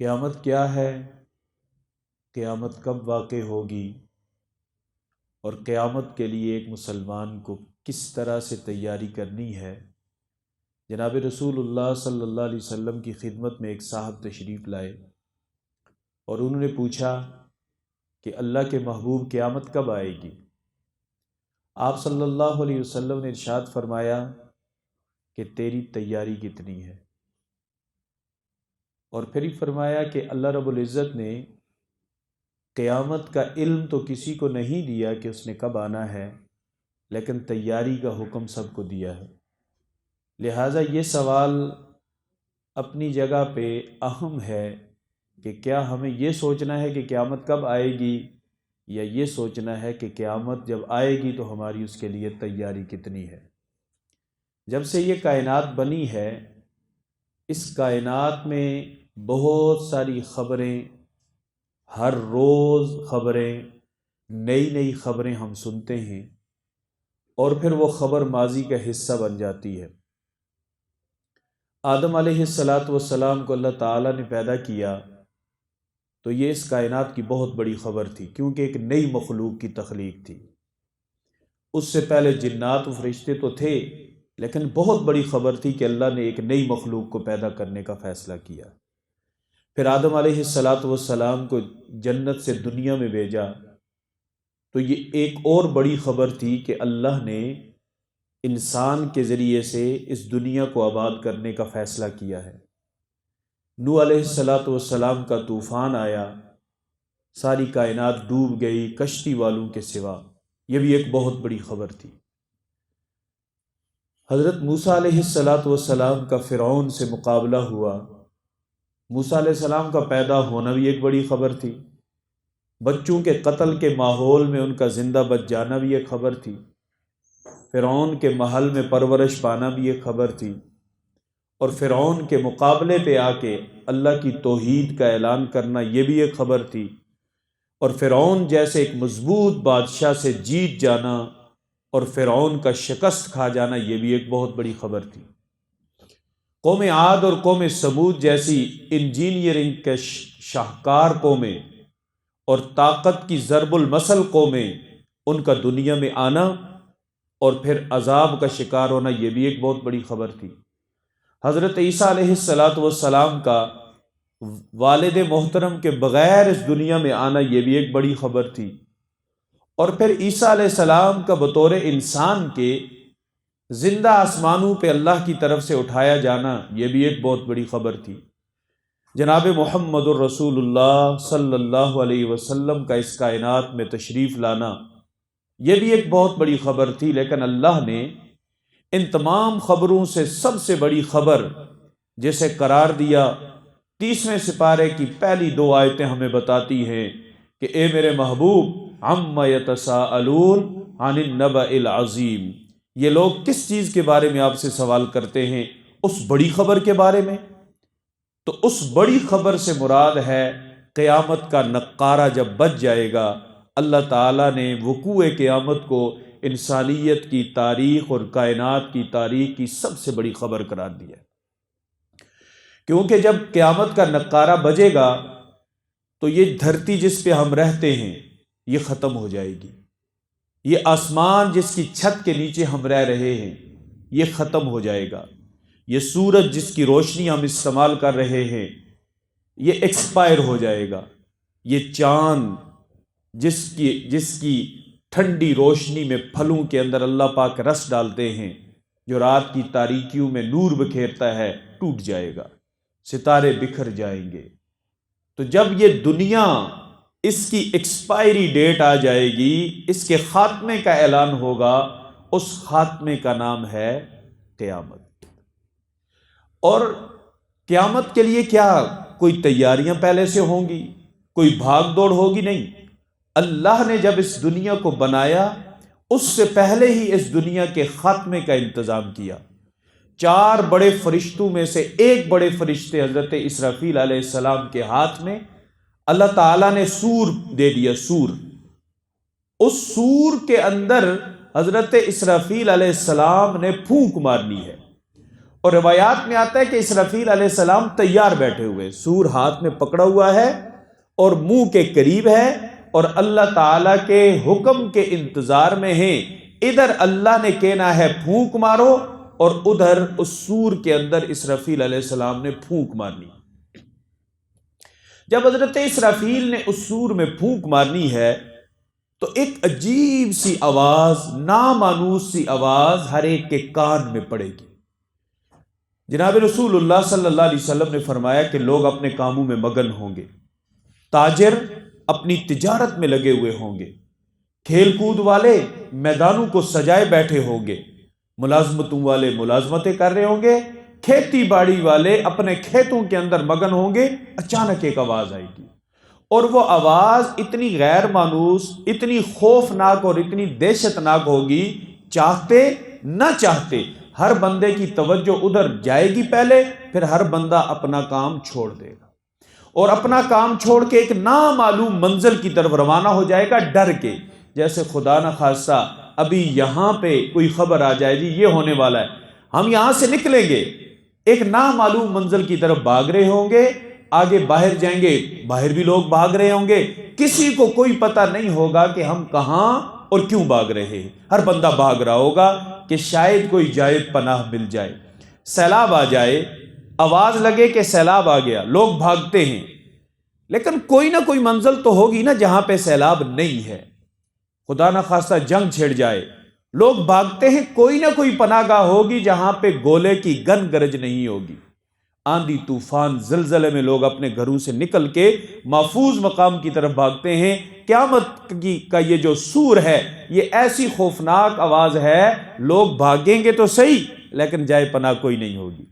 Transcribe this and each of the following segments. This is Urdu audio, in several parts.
قیامت کیا ہے؟ قیامت کب واقع ہوگی؟ اور قیامت کے لیے ایک مسلمان کو کس طرح سے تیاری کرنی ہے؟ جناب رسول اللہ صلی اللہ علیہ وسلم کی خدمت میں ایک صاحب تشریف لائے اور انہوں نے پوچھا کہ اللہ کے محبوب قیامت کب آئے گی؟ آپ صلی اللہ علیہ وسلم نے ارشاد فرمایا کہ تیری تیاری کتنی ہے؟ اور پھر ہی فرمایا کہ اللہ رب العزت نے قیامت کا علم تو کسی کو نہیں دیا کہ اس نے کب آنا ہے، لیکن تیاری کا حکم سب کو دیا ہے۔ لہٰذا یہ سوال اپنی جگہ پہ اہم ہے کہ کیا ہمیں یہ سوچنا ہے کہ قیامت کب آئے گی، یا یہ سوچنا ہے کہ قیامت جب آئے گی تو ہماری اس کے لیے تیاری کتنی ہے۔ جب سے یہ کائنات بنی ہے، اس کائنات میں بہت ساری خبریں، ہر روز خبریں، نئی نئی خبریں ہم سنتے ہیں، اور پھر وہ خبر ماضی کا حصہ بن جاتی ہے۔ آدم علیہ السلام کو اللہ تعالیٰ نے پیدا کیا تو یہ اس کائنات کی بہت بڑی خبر تھی، کیونکہ ایک نئی مخلوق کی تخلیق تھی۔ اس سے پہلے جنات و فرشتے تو تھے، لیکن بہت بڑی خبر تھی کہ اللہ نے ایک نئی مخلوق کو پیدا کرنے کا فیصلہ کیا۔ پھر آدم علیہ السلام کو جنت سے دنیا میں بھیجا تو یہ ایک اور بڑی خبر تھی کہ اللہ نے انسان کے ذریعے سے اس دنیا کو آباد کرنے کا فیصلہ کیا ہے۔ نوح علیہ السلام کا طوفان آیا، ساری کائنات ڈوب گئی کشتی والوں کے سوا، یہ بھی ایک بہت بڑی خبر تھی۔ حضرت موسیٰ علیہ السلام کا فرعون سے مقابلہ ہوا، موسیٰ علیہ السلام کا پیدا ہونا بھی ایک بڑی خبر تھی، بچوں کے قتل کے ماحول میں ان کا زندہ بچ جانا بھی ایک خبر تھی، فرعون کے محل میں پرورش پانا بھی ایک خبر تھی، اور فرعون کے مقابلے پہ آ کے اللہ کی توحید کا اعلان کرنا یہ بھی ایک خبر تھی، اور فرعون جیسے ایک مضبوط بادشاہ سے جیت جانا اور فرعون کا شکست کھا جانا یہ بھی ایک بہت بڑی خبر تھی۔ قوم عاد اور قوم ثمود جیسی انجینئرنگ کے شاہکار قومیں اور طاقت کی ضرب المثل قومیں، ان کا دنیا میں آنا اور پھر عذاب کا شکار ہونا یہ بھی ایک بہت بڑی خبر تھی۔ حضرت عیسیٰ علیہ السلام کا والد محترم کے بغیر اس دنیا میں آنا یہ بھی ایک بڑی خبر تھی، اور پھر عیسیٰ علیہ السلام کا بطور انسان کے زندہ آسمانوں پہ اللہ کی طرف سے اٹھایا جانا یہ بھی ایک بہت بڑی خبر تھی۔ جناب محمد الرسول اللہ صلی اللہ علیہ وسلم کا اس کائنات میں تشریف لانا یہ بھی ایک بہت بڑی خبر تھی، لیکن اللہ نے ان تمام خبروں سے سب سے بڑی خبر جسے قرار دیا، 30ویں سپارے کی پہلی 2 آیتیں ہمیں بتاتی ہیں کہ اے میرے محبوب عما یتساءلون عن النبأ العظیم، یہ لوگ کس چیز کے بارے میں آپ سے سوال کرتے ہیں؟ اس بڑی خبر کے بارے میں۔ تو اس بڑی خبر سے مراد ہے قیامت کا نقارہ جب بج جائے گا، اللہ تعالیٰ نے وقوع قیامت کو انسانیت کی تاریخ اور کائنات کی تاریخ کی سب سے بڑی خبر قرار دیا ہے، کیونکہ جب قیامت کا نقارہ بجے گا تو یہ دھرتی جس پہ ہم رہتے ہیں یہ ختم ہو جائے گی، یہ آسمان جس کی چھت کے نیچے ہم رہ رہے ہیں یہ ختم ہو جائے گا، یہ سورج جس کی روشنی ہم استعمال کر رہے ہیں یہ ایکسپائر ہو جائے گا، یہ چاند جس کی ٹھنڈی روشنی میں پھلوں کے اندر اللہ پاک رس ڈالتے ہیں، جو رات کی تاریکیوں میں نور بکھیرتا ہے، ٹوٹ جائے گا، ستارے بکھر جائیں گے۔ تو جب یہ دنیا اس کی ایکسپائری ڈیٹ آ جائے گی، اس کے خاتمے کا اعلان ہوگا، اس خاتمے کا نام ہے قیامت۔ اور قیامت کے لیے کیا کوئی تیاریاں پہلے سے ہوں گی، کوئی بھاگ دوڑ ہوگی؟ نہیں، اللہ نے جب اس دنیا کو بنایا اس سے پہلے ہی اس دنیا کے خاتمے کا انتظام کیا۔ 4 بڑے فرشتوں میں سے ایک بڑے فرشتے حضرت اسرافیل علیہ السلام کے ہاتھ میں اللہ تعالیٰ نے سور دے دیا، سور۔ اس سور کے اندر حضرت اسرافیل علیہ السلام نے پھونک مارنی ہے، اور روایات میں آتا ہے کہ اسرافیل علیہ السلام تیار بیٹھے ہوئے، سور ہاتھ میں پکڑا ہوا ہے اور منہ کے قریب ہے، اور اللہ تعالیٰ کے حکم کے انتظار میں ہیں۔ ادھر اللہ نے کہنا ہے پھونک مارو، اور ادھر اس سور کے اندر اسرافیل علیہ السلام نے پھونک مارنی۔ جب حضرت اسرافیل نے اس سور میں پھونک مارنی ہے تو ایک عجیب سی آواز، نامانوس سی آواز ہر ایک کے کان میں پڑے گی۔ جناب رسول اللہ صلی اللہ علیہ وسلم نے فرمایا کہ لوگ اپنے کاموں میں مگن ہوں گے، تاجر اپنی تجارت میں لگے ہوئے ہوں گے، کھیل کود والے میدانوں کو سجائے بیٹھے ہوں گے، ملازمتوں والے ملازمتیں کر رہے ہوں گے، کھیتی باڑی والے اپنے کھیتوں کے اندر مگن ہوں گے۔ اچانک ایک آواز آئے گی، اور وہ آواز اتنی غیر مانوس، اتنی خوفناک اور اتنی دہشت ناک ہوگی، چاہتے نہ چاہتے ہر بندے کی توجہ ادھر جائے گی پہلے، پھر ہر بندہ اپنا کام چھوڑ دے گا اور اپنا کام چھوڑ کے ایک نامعلوم منزل کی طرف روانہ ہو جائے گا ڈر کے، جیسے خدا نہ خواستہ ابھی یہاں پہ کوئی خبر آ جائے جی یہ ہونے والا ہے، ہم یہاں سے نکلیں گے، ایک نامعلوم منزل کی طرف بھاگ رہے ہوں گے، آگے باہر جائیں گے، باہر بھی لوگ بھاگ رہے ہوں گے، کسی کو کوئی پتہ نہیں ہوگا کہ ہم کہاں اور کیوں بھاگ رہے ہیں، ہر بندہ بھاگ رہا ہوگا کہ شاید کوئی جائے پناہ مل جائے، سیلاب آ جائے، آواز لگے کہ سیلاب آ گیا، لوگ بھاگتے ہیں، لیکن کوئی نہ کوئی منزل تو ہوگی نا جہاں پہ سیلاب نہیں ہے، خدا نہ خواستہ جنگ چھڑ جائے، لوگ بھاگتے ہیں، کوئی نہ کوئی پناہ گاہ ہوگی جہاں پہ گولے کی گن گرج نہیں ہوگی، آندھی طوفان زلزلے میں لوگ اپنے گھروں سے نکل کے محفوظ مقام کی طرف بھاگتے ہیں۔ قیامت کا یہ جو سور ہے، یہ ایسی خوفناک آواز ہے، لوگ بھاگیں گے تو صحیح لیکن جائے پناہ کوئی نہیں ہوگی،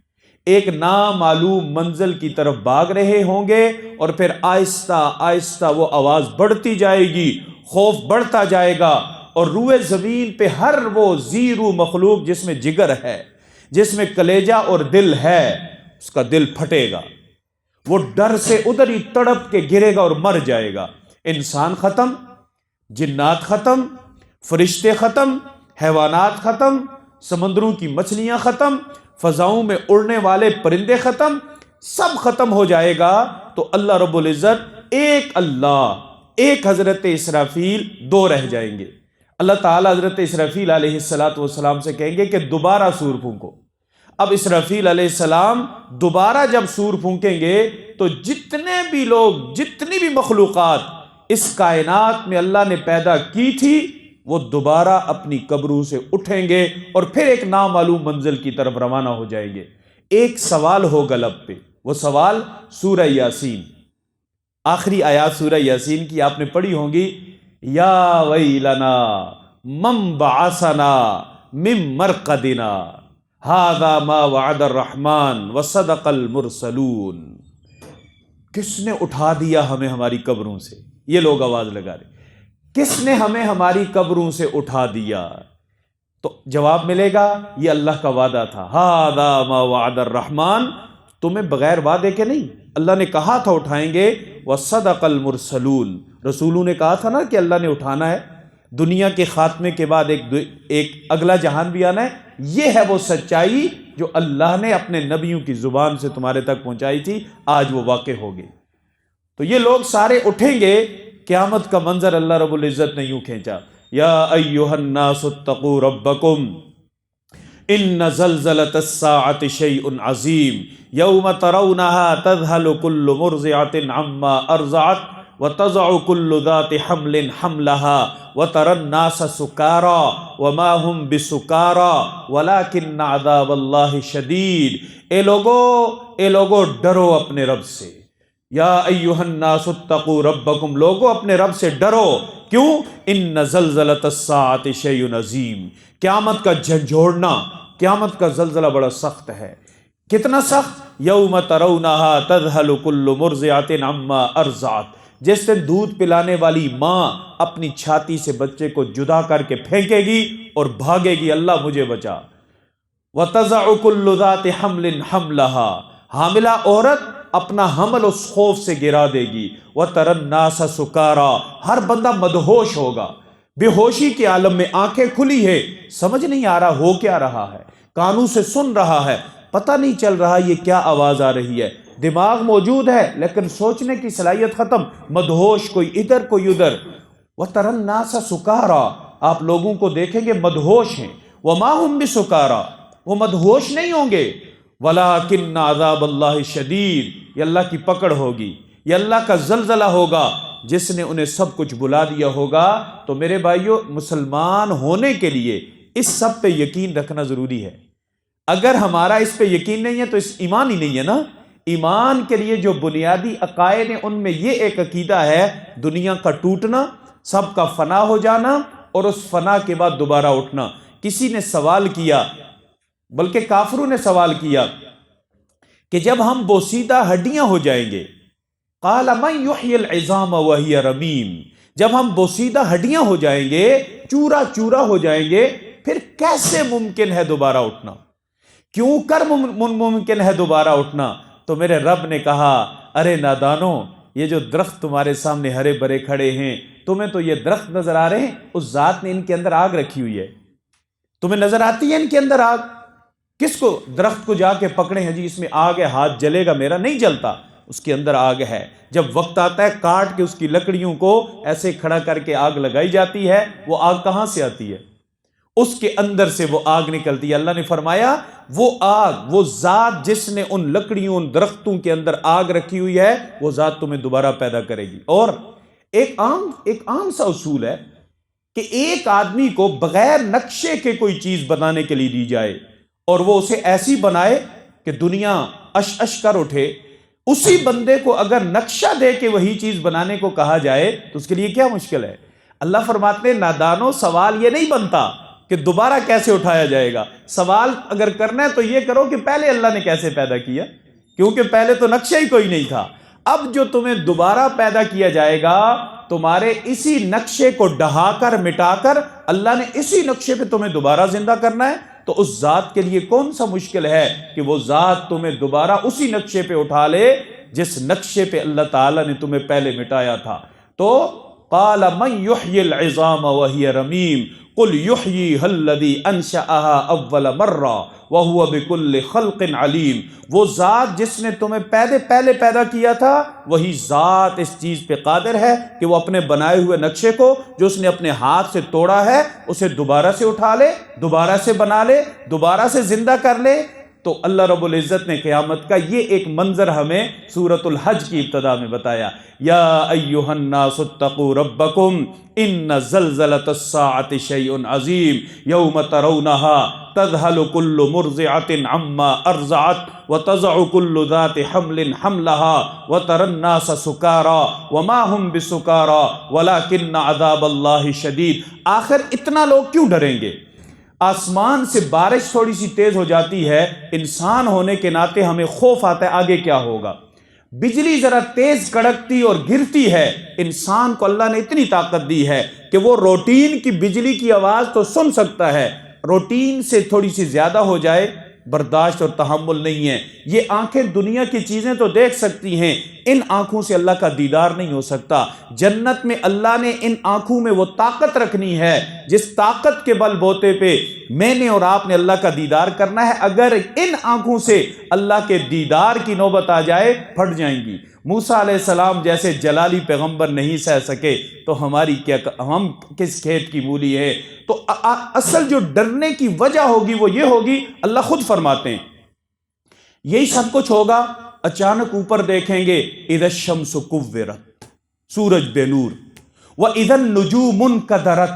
ایک نامعلوم منزل کی طرف بھاگ رہے ہوں گے، اور پھر آہستہ آہستہ وہ آواز بڑھتی جائے گی، خوف بڑھتا جائے گا، اور روئے زمین پہ ہر وہ زیرو مخلوق جس میں جگر ہے، جس میں کلیجہ اور دل ہے، اس کا دل پھٹے گا، وہ ڈر سے ادھر ہی تڑپ کے گرے گا اور مر جائے گا۔ انسان ختم، جنات ختم، فرشتے ختم، حیوانات ختم، سمندروں کی مچھلیاں ختم، فضاؤں میں اڑنے والے پرندے ختم، سب ختم ہو جائے گا، تو اللہ رب العزت ایک حضرت اسرافیل دو رہ جائیں گے۔ اللہ تعالیٰ حضرت اسرافیل علیہ السلام سے کہیں گے کہ دوبارہ سور پھونکو۔ اب اسرافیل علیہ السلام دوبارہ جب سور پھونکیں گے تو جتنے بھی لوگ، جتنی بھی مخلوقات اس کائنات میں اللہ نے پیدا کی تھی، وہ دوبارہ اپنی قبروں سے اٹھیں گے اور پھر ایک نامعلوم منزل کی طرف روانہ ہو جائیں گے۔ ایک سوال ہوگا لب پہ، وہ سوال سورہ یاسین، آخری آیات سورہ یاسین کی آپ نے پڑھی ہوں گی، یا ویلنا من بعثنا من مرقدنا ھذا ما وعد الرحمن وصدق المرسلون۔ کس نے اٹھا دیا ہمیں ہماری قبروں سے؟ یہ لوگ آواز لگا رہے، کس نے ہمیں ہماری قبروں سے اٹھا دیا؟ تو جواب ملے گا یہ اللہ کا وعدہ تھا، ھذا ما وعد الرحمن، تمہیں بغیر وعدے کے نہیں، اللہ نے کہا تھا اٹھائیں گے، وصدق المرسلون، رسولوں نے کہا تھا نا کہ اللہ نے اٹھانا ہے، دنیا کے خاتمے کے بعد ایک اگلا جہان بھی آنا ہے، یہ ہے وہ سچائی جو اللہ نے اپنے نبیوں کی زبان سے تمہارے تک پہنچائی تھی، آج وہ واقع ہوگی۔ تو یہ لوگ سارے اٹھیں گے، قیامت کا منظر اللہ رب العزت نے یوں کھینچا، یا ایھا الناس اتقوا ربکم ان زلزلۃ الساعۃ شیء عظیم یوم ترونها تذہل کل مرضعۃ عما ارضعت وتضع كل ذات حمل حملها وترى الناس سكارى وما هم بسكارى ولكن عذاب الله شدید۔ اے لوگو ڈرو اپنے رب سے، یا ایھا الناس اتقوا ربکم، لوگو اپنے رب سے ڈرو، کیوں؟ ان زلزلۃ الساعۃ شیء عظیم، قیامت کا جھنجھوڑنا، قیامت کا زلزلہ بڑا سخت ہے۔ کتنا سخت؟ یوم ترونها تذہل کل مرضعۃ عما ارضعت، جس دن دودھ پلانے والی ماں اپنی چھاتی سے بچے کو جدا کر کے پھینکے گی اور بھاگے گی، اللہ مجھے بچا۔ وَتَضَعُ كُلُّ ذَاتِ حَمْلٍ حَمْلَهَا، حاملہ عورت اپنا حمل اس خوف سے گرا دے گی۔ وَتَرَى النَّاسَ سُكَارَى، ہر بندہ مدہوش ہوگا، بے ہوشی کے عالم میں، آنکھیں کھلی ہے، سمجھ نہیں آ رہا ہو کیا رہا ہے، کانوں سے سن رہا ہے پتہ نہیں چل رہا یہ کیا آواز آ رہی ہے، دماغ موجود ہے لیکن سوچنے کی صلاحیت ختم، مدہوش، کوئی ادھر کوئی ادھر۔ وَتَرَى النَّاسَ سُكَارَى، آپ لوگوں کو دیکھیں گے مدہوش ہیں، وَمَا هُمْ بِسُكَارَى، وہ مدہوش نہیں ہوں گے، وَلَكِنَّ عَذَابَ اللَّهِ شَدِيدٌ، یہ اللہ کی پکڑ ہوگی، یہ اللہ کا زلزلہ ہوگا جس نے انہیں سب کچھ بلا دیا ہوگا۔ تو میرے بھائیو، مسلمان ہونے کے لیے اس سب پہ یقین رکھنا ضروری ہے۔ اگر ہمارا اس پہ یقین نہیں ہے تو اس ایمان ہی نہیں ہے نا۔ ایمان کے لیے جو بنیادی عقائد ہیں ان میں یہ ایک عقیدہ ہے، دنیا کا ٹوٹنا، سب کا فنا ہو جانا اور اس فنا کے بعد دوبارہ اٹھنا۔ کسی نے سوال کیا، بلکہ کافروں نے سوال کیا کہ جب ہم بوسیدہ ہڈیاں ہو جائیں گے، قال من یحیی العظام وہی رمیم، جب ہم بوسیدہ ہڈیاں ہو جائیں گے، چورا چورا ہو جائیں گے، پھر کیسے ممکن ہے دوبارہ اٹھنا؟ کیوں کر ممکن ہے دوبارہ اٹھنا؟ تو میرے رب نے کہا، ارے نادانو، یہ جو درخت تمہارے سامنے ہرے بھرے کھڑے ہیں، تمہیں تو یہ درخت نظر آ رہے ہیں، اس ذات نے ان کے اندر آگ رکھی ہوئی ہے، تمہیں نظر آتی ہے ان کے اندر آگ؟ کس کو؟ درخت کو جا کے پکڑے ہیں جی، اس میں آگ ہے، ہاتھ جلے گا میرا؟ نہیں جلتا، اس کے اندر آگ ہے۔ جب وقت آتا ہے کاٹ کے اس کی لکڑیوں کو ایسے کھڑا کر کے آگ لگائی جاتی ہے، وہ آگ کہاں سے آتی ہے؟ اس کے اندر سے وہ آگ نکلتی ہے۔ اللہ نے فرمایا وہ آگ، وہ ذات جس نے ان لکڑیوں، ان درختوں کے اندر آگ رکھی ہوئی ہے، وہ ذات تمہیں دوبارہ پیدا کرے گی۔ اور ایک عام سا اصول ہے کہ ایک آدمی کو بغیر نقشے کے کوئی چیز بنانے کے لیے دی جائے اور وہ اسے ایسی بنائے کہ دنیا اش اش کر اٹھے، اسی بندے کو اگر نقشہ دے کے وہی چیز بنانے کو کہا جائے تو اس کے لیے کیا مشکل ہے؟ اللہ فرماتے ہیں نادانو، سوال یہ نہیں بنتا کہ دوبارہ کیسے اٹھایا جائے گا، سوال اگر کرنا ہے تو یہ کرو کہ پہلے اللہ نے کیسے پیدا کیا، کیونکہ پہلے تو نقشہ ہی کوئی نہیں تھا۔ اب جو تمہیں دوبارہ پیدا کیا جائے گا، تمہارے اسی نقشے کو ڈھا کر مٹا کر اللہ نے اسی نقشے پہ تمہیں دوبارہ زندہ کرنا ہے۔ تو اس ذات کے لیے کون سا مشکل ہے کہ وہ ذات تمہیں دوبارہ اسی نقشے پہ اٹھا لے جس نقشے پہ اللہ تعالیٰ نے تمہیں پہلے مٹایا تھا۔ تو قال من یحیی العظام وہی رمیم قل یحییھا الذی انشأھا اول مرہ وہو بکل خلق علیم، وہ ذات جس نے تمہیں پہلے پیدا کیا تھا، وہی ذات اس چیز پہ قادر ہے کہ وہ اپنے بنائے ہوئے نقشے کو جو اس نے اپنے ہاتھ سے توڑا ہے اسے دوبارہ سے اٹھا لے، دوبارہ سے بنا لے، دوبارہ سے زندہ کر لے۔ تو اللہ رب العزت نے قیامت کا یہ ایک منظر ہمیں سورۃ الحج کی ابتدا میں بتایا، یا ایھا الناس اتقوا ربکم ان زلزلۃ الساعۃ شیء عظیم یوم ترونها تذہل کل مرضعۃ عما ارضعت وتضع کل ذات حمل حملها وترى الناس سکارى وما هم بسکارى ولکن عذاب اللہ شدید۔ آخر اتنا لوگ کیوں ڈریں گے؟ آسمان سے بارش تھوڑی سی تیز ہو جاتی ہے، انسان ہونے کے ناطے ہمیں خوف آتا ہے آگے کیا ہوگا۔ بجلی ذرا تیز کڑکتی اور گرتی ہے، انسان کو اللہ نے اتنی طاقت دی ہے کہ وہ روٹین کی بجلی کی آواز تو سن سکتا ہے، روٹین سے تھوڑی سی زیادہ ہو جائے برداشت اور تحمل نہیں ہے۔ یہ آنکھیں دنیا کی چیزیں تو دیکھ سکتی ہیں، ان آنکھوں سے اللہ کا دیدار نہیں ہو سکتا۔ جنت میں اللہ نے ان آنکھوں میں وہ طاقت رکھنی ہے جس طاقت کے بل بوتے پہ میں نے اور آپ نے اللہ کا دیدار کرنا ہے۔ اگر ان آنکھوں سے اللہ کے دیدار کی نوبت آ جائے، پھٹ جائیں گی۔ موسیٰ علیہ السلام جیسے جلالی پیغمبر نہیں سہ سکے تو ہماری کیا، ہم کس کھیت کی مولی ہے؟ تو اصل جو ڈرنے کی وجہ ہوگی وہ یہ ہوگی، اللہ خود فرماتے ہیں یہی سب کچھ ہوگا۔ اچانک اوپر دیکھیں گے اذا الشمس کورت، سورج بے نور، واذا النجوم انکدرت،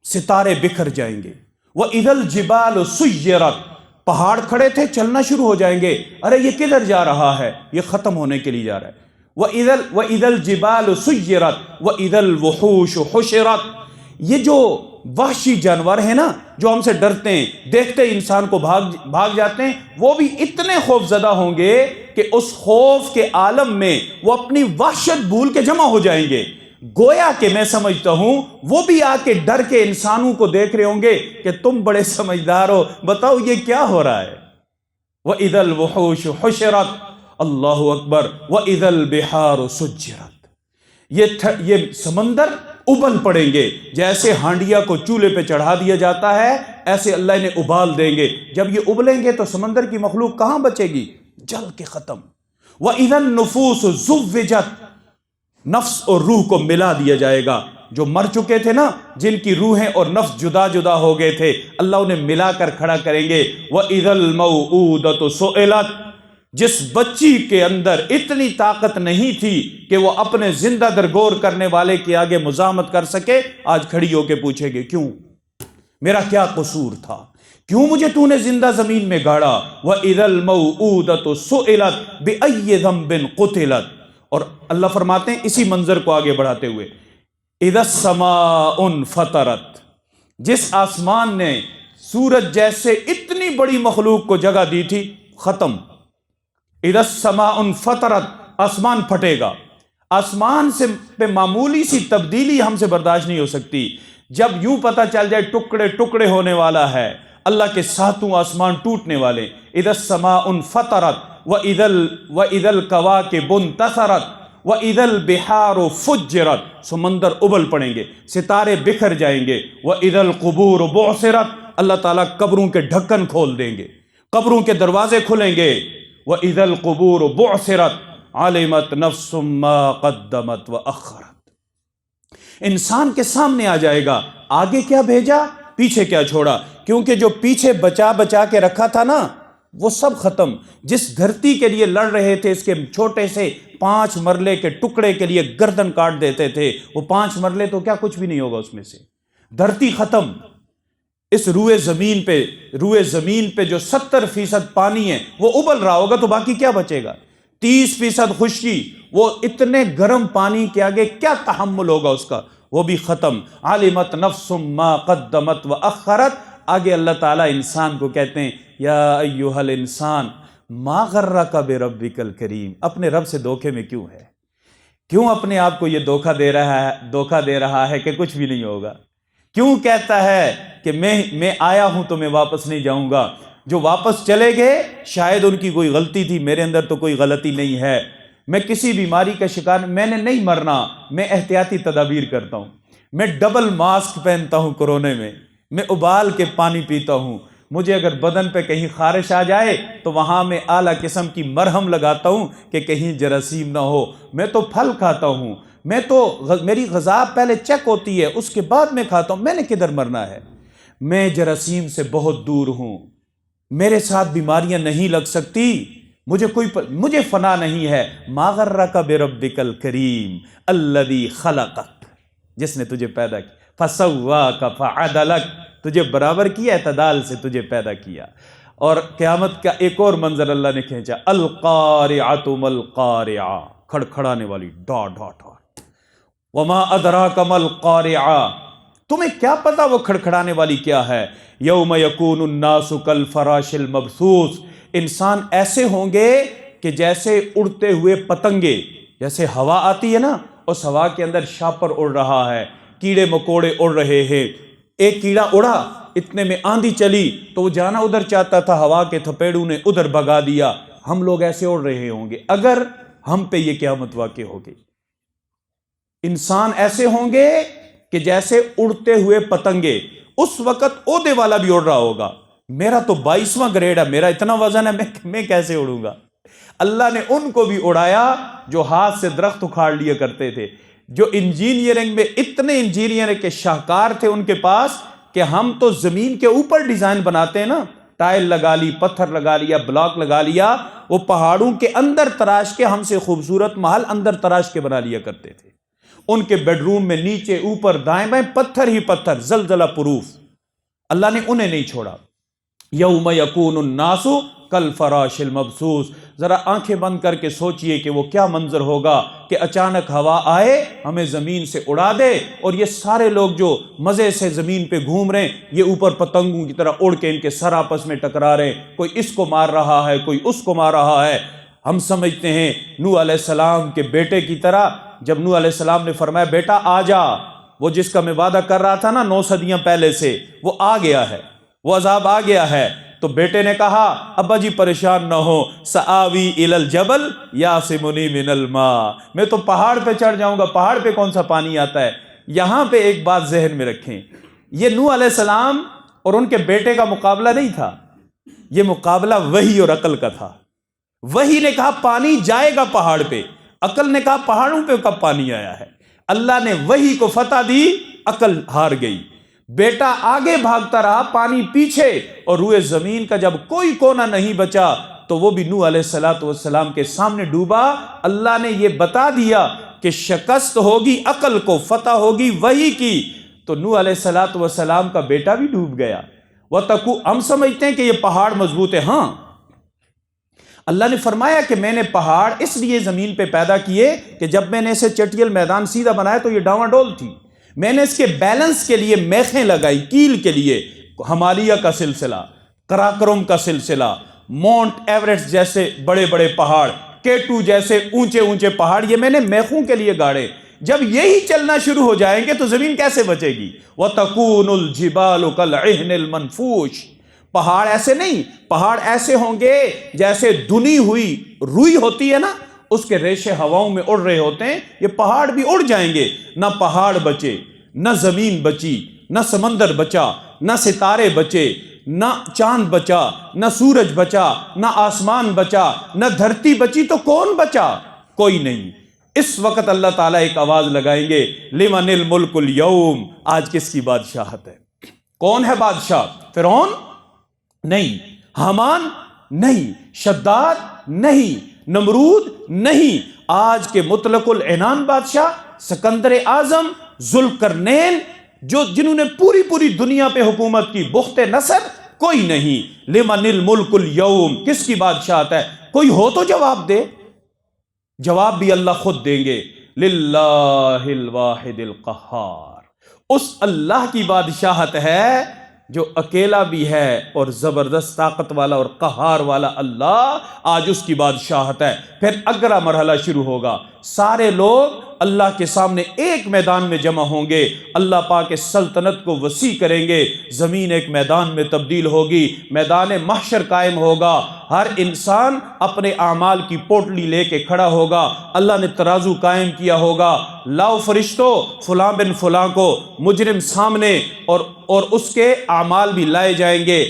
ستارے بکھر جائیں گے، واذا الجبال سیرت، پہاڑ کھڑے تھے چلنا شروع ہو جائیں گے، ارے یہ کدھر جا رہا ہے؟ یہ ختم ہونے کے لیے جا رہا ہے۔ وَإِذَا الْجِبَالُ سُيِّرَتْ وَإِذَا الْوُحُوشُ حُشِرَتْ، یہ جو وحشی جانور ہیں نا جو ہم سے ڈرتے ہیں، دیکھتے انسان کو بھاگ جاتے ہیں، وہ بھی اتنے خوف زدہ ہوں گے کہ اس خوف کے عالم میں وہ اپنی وحشت بھول کے جمع ہو جائیں گے۔ گویا کہ میں سمجھتا ہوں وہ بھی آ کے ڈر کے انسانوں کو دیکھ رہے ہوں گے کہ تم بڑے سمجھدار ہو، بتاؤ یہ کیا ہو رہا ہے۔ وَإِذَا الْوُحُوشُ حُشِرَتْ، اللہ اکبر، وَإِذَا الْبِحَارُ سُجِّرَتْ، یہ سمندر ابل پڑیں گے، جیسے ہانڈیا کو چولہے پہ چڑھا دیا جاتا ہے ایسے اللہ انہیں ابال دیں گے۔ جب یہ ابلیں گے تو سمندر کی مخلوق کہاں بچے گی؟ جل کے ختم۔ وَإِذَا النُّفُوسُ زُوِّجَتْ، نفس اور روح کو ملا دیا جائے گا۔ جو مر چکے تھے نا، جن کی روحیں اور نفس جدا جدا ہو گئے تھے، اللہ انہیں ملا کر کھڑا کریں گے۔ وَإِذَا الْمَوْءُودَةُ سُئِلَتْ، جس بچی کے اندر اتنی طاقت نہیں تھی کہ وہ اپنے زندہ درگور کرنے والے کے آگے مزاحمت کر سکے، آج کھڑی ہو کے پوچھے گے کیوں؟ میرا کیا قصور تھا؟ کیوں مجھے تو نے زندہ زمین میں گاڑا؟ وَإِذَا الْمَوْءُودَةُ سُئِلَتْ بِأَيِّ ذَنبٍ قُتِلَتْ۔ اور اللہ فرماتے ہیں اسی منظر کو آگے بڑھاتے ہوئے، اِذَا السَّمَاءُ انْفَطَرَتْ، جس آسمان نے سورج جیسے اتنی بڑی مخلوق کو جگہ دی تھی، ختم۔ اِذَا السَّمَاءُ انْفَطَرَتْ، آسمان پھٹے گا۔ آسمان سے پہ معمولی سی تبدیلی ہم سے برداشت نہیں ہو سکتی۔ جب یوں پتہ چل جائے ٹکڑے ٹکڑے ہونے والا ہے، اللہ کے ساتوں آسمان ٹوٹنے والے۔ اِذَا السَّمَاءُ انْفَطَرَتْ وَإِذَا الْكَوَاكِبُ انتَثَرَتْ وَإِذَا الْبِحَارُ فُجِّرَتْ، سمندر ابل پڑیں گے، ستارے بکھر جائیں گے۔ وَإِذَا الْقُبُورُ بُعْثِرَتْ، اللہ تعالیٰ قبروں کے ڈھکن کھول دیں گے، قبروں کے دروازے کھلیں گے۔ وَإِذَا الْقُبُورُ بُعْثِرَتْ عَلِمَتْ نَفْسٌ مَّا قَدَّمَتْ وَأَخَّرَتْ، انسان کے سامنے آ جائے گا، آگے کیا بھیجا، پیچھے کیا چھوڑا، کیونکہ جو پیچھے بچا بچا کے رکھا تھا نا، وہ سب ختم۔ جس دھرتی کے لیے لڑ رہے تھے، اس کے چھوٹے سے 5 مرلے کے ٹکڑے کے لیے گردن کاٹ دیتے تھے، وہ 5 مرلے تو کیا کچھ بھی نہیں ہوگا اس میں سے، دھرتی ختم۔ اس روئے زمین پہ جو 70% پانی ہے وہ ابل رہا ہوگا تو باقی کیا بچے گا؟ 30% خشکی، وہ اتنے گرم پانی کے آگے کیا تحمل ہوگا اس کا، وہ بھی ختم۔ عالمت نفس ما قدمت وأخرت، آگے اللہ تعالیٰ انسان کو کہتے ہیں یا ایھا الانسان ما غرک بربک الکریم، اپنے رب سے دھوکے میں کیوں ہے؟ کیوں اپنے آپ کو یہ دھوکہ دے رہا ہے کہ کچھ بھی نہیں ہوگا؟ کیوں کہتا ہے کہ میں آیا ہوں تو میں واپس نہیں جاؤں گا؟ جو واپس چلے گئے شاید ان کی کوئی غلطی تھی، میرے اندر تو کوئی غلطی نہیں ہے، میں کسی بیماری کا شکار، میں نے نہیں مرنا، میں احتیاطی تدابیر کرتا ہوں، میں ڈبل ماسک پہنتا ہوں کورونے میں ابال کے پانی پیتا ہوں، مجھے اگر بدن پہ کہیں خارش آ جائے تو وہاں میں اعلیٰ قسم کی مرہم لگاتا ہوں کہ کہیں جراثیم نہ ہو، میں تو پھل کھاتا ہوں، میں تو میری غذا پہلے چیک ہوتی ہے اس کے بعد میں کھاتا ہوں، میں نے کدھر مرنا ہے؟ میں جراثیم سے بہت دور ہوں، میرے ساتھ بیماریاں نہیں لگ سکتی، مجھے فنا نہیں ہے۔ ما غرک بربک الکریم الذی خلقک، جس نے تجھے پیدا کیا، فسواک فعدلک، تجھے برابر کیا، اعتدال سے تجھے پیدا کیا۔ اور قیامت کا ایک اور منظر اللہ نے کھینچا، القارعۃ ما القارعہ، کھڑکھڑانے والی، ڈاٹ ڈاٹ ڈاٹ، وما ادراک ما القارعہ، تمہیں کیا پتا وہ کھڑکھڑانے والی کیا ہے؟ یوم یکون الناس کالفراش المبثوث، انسان ایسے ہوں گے کہ جیسے اڑتے ہوئے پتنگے، جیسے ہوا آتی ہے نا، اس ہوا کے اندر شاپر اڑ رہا ہے، کیڑے مکوڑے اڑ رہے ہیں، ایک کیڑا اڑا، اتنے میں آندھی چلی تو وہ جانا ادھر چاہتا تھا، ہوا کے تھپیڑوں نے ادھر بھگا دیا۔ ہم لوگ ایسے اڑ رہے ہوں گے اگر ہم پہ یہ قیامت واقع ہوگی۔ انسان ایسے ہوں گے کہ جیسے اڑتے ہوئے پتنگے، اس وقت عہدے والا بھی اڑ رہا ہوگا، میرا تو 22واں گریڈ ہے، میرا اتنا وزن ہے، میں کیسے اڑوں گا؟ اللہ نے ان کو بھی اڑایا جو ہاتھ سے درخت اکھاڑ لیا کرتے تھے، جو انجینئرنگ میں اتنے انجینئر کے شاہکار تھے ان کے پاس کہ ہم تو زمین کے اوپر ڈیزائن بناتے ہیں نا، ٹائل لگا لی، پتھر لگا لیا، بلاک لگا لیا، وہ پہاڑوں کے اندر تراش کے ہم سے خوبصورت محل اندر تراش کے بنا لیا کرتے تھے۔ ان کے بیڈ روم میں نیچے اوپر دائیں بائیں پتھر ہی پتھر، زلزلہ پروف۔ اللہ نے انہیں نہیں چھوڑا۔ یوم یکون الناس کالفراش المبثوث، ذرا آنکھیں بند کر کے سوچئے کہ وہ کیا منظر ہوگا کہ اچانک ہوا آئے، ہمیں زمین سے اڑا دے، اور یہ سارے لوگ جو مزے سے زمین پہ گھوم رہے ہیں، یہ اوپر پتنگوں کی طرح اڑ کے ان کے سر آپس میں ٹکرا رہے ہیں، کوئی اس کو مار رہا ہے، کوئی اس کو مار رہا ہے۔ ہم سمجھتے ہیں نوح علیہ السلام کے بیٹے کی طرح، جب نوح علیہ السلام نے فرمایا بیٹا آ جا، وہ جس کا میں وعدہ کر رہا تھا نا 9 صدیاں پہلے سے، وہ آ گیا ہے، وہ عذاب آ گیا ہے، تو بیٹے نے کہا ابا جی پریشان نہ ہو، سآوی الی الجبل یعصمنی من الماء، میں تو پہاڑ پہ چڑھ جاؤں گا، پہاڑ پہ کون سا پانی آتا ہے، یہاں پہ ایک بات ذہن میں رکھیں، یہ نوح علیہ السلام اور ان کے بیٹے کا مقابلہ نہیں تھا، یہ مقابلہ وحی اور عقل کا تھا۔ وحی نے کہا پانی جائے گا پہاڑ پہ، عقل نے کہا پہاڑوں پہ کب پانی آیا ہے۔ اللہ نے وحی کو فتح دی، عقل ہار گئی۔ بیٹا آگے بھاگتا رہا، پانی پیچھے، اور روئے زمین کا جب کوئی کونا نہیں بچا تو وہ بھی نوح علیہ السلام کے سامنے ڈوبا۔ اللہ نے یہ بتا دیا کہ شکست ہوگی عقل کو، فتح ہوگی وحی کی، تو نوح علیہ السلام کا بیٹا بھی ڈوب گیا۔ ہم سمجھتے ہیں کہ یہ پہاڑ مضبوط ہے، ہاں اللہ نے فرمایا کہ میں نے پہاڑ اس لیے زمین پہ پیدا کیے کہ جب میں نے اسے چٹیل میدان سیدھا بنایا تو یہ ڈاواں ڈول تھی، میں نے اس کے بیلنس کے لیے میخیں لگائی، کیل کے لیے ہمالیہ کا سلسلہ، قراقرم کا سلسلہ، مونٹ ایوریسٹ جیسے بڑے بڑے پہاڑ، K2 جیسے اونچے اونچے پہاڑ، یہ میں نے میخوں کے لیے گاڑے۔ جب یہی چلنا شروع ہو جائیں گے تو زمین کیسے بچے گی؟ وَتَكُونُ الْجِبَالُ كَالْعِهْنِ الْمَنْفُوشِ، پہاڑ ایسے نہیں، پہاڑ ایسے ہوں گے جیسے دھنی ہوئی روئی ہوتی ہے نا، اس کے ریشے ہواؤں میں اڑ رہے ہوتے ہیں، یہ پہاڑ بھی اڑ جائیں گے۔ نہ پہاڑ بچے، نہ زمین بچی، نہ سمندر بچا، نہ ستارے بچے، نہ چاند بچا، نہ سورج بچا، نہ آسمان بچا، نہ دھرتی بچی، تو کون بچا؟ کوئی نہیں۔ اس وقت اللہ تعالیٰ ایک آواز لگائیں گے، لمن الملک اليوم، آج کس کی بادشاہت ہے؟ کون ہے بادشاہ؟ فرعون نہیں، حامان نہیں، شداد نہیں، نمرود نہیں، آج کے مطلق العنان بادشاہ سکندر اعظم، ذوالقرنین، جنہوں نے پوری دنیا پہ حکومت کی، بخت نصر، کوئی نہیں۔ لمن الملک اليوم، کس کی بادشاہت ہے؟ کوئی ہو تو جواب دے۔ جواب بھی اللہ خود دیں گے، للہ الواحد القہار، اس اللہ کی بادشاہت ہے جو اکیلا بھی ہے اور زبردست طاقت والا اور قہار والا اللہ، آج اس کی بادشاہت ہے۔ پھر اگلا مرحلہ شروع ہوگا، سارے لوگ اللہ کے سامنے ایک میدان میں جمع ہوں گے، اللہ پاک اس سلطنت کو وسیع کریں گے، زمین ایک میدان میں تبدیل ہوگی، میدان محشر قائم ہوگا، ہر انسان اپنے اعمال کی پوٹلی لے کے کھڑا ہوگا، اللہ نے ترازو قائم کیا ہوگا، لاؤ فرشتوں فلاں بن فلاں کو، مجرم سامنے، اور اس کے اعمال بھی لائے جائیں گے۔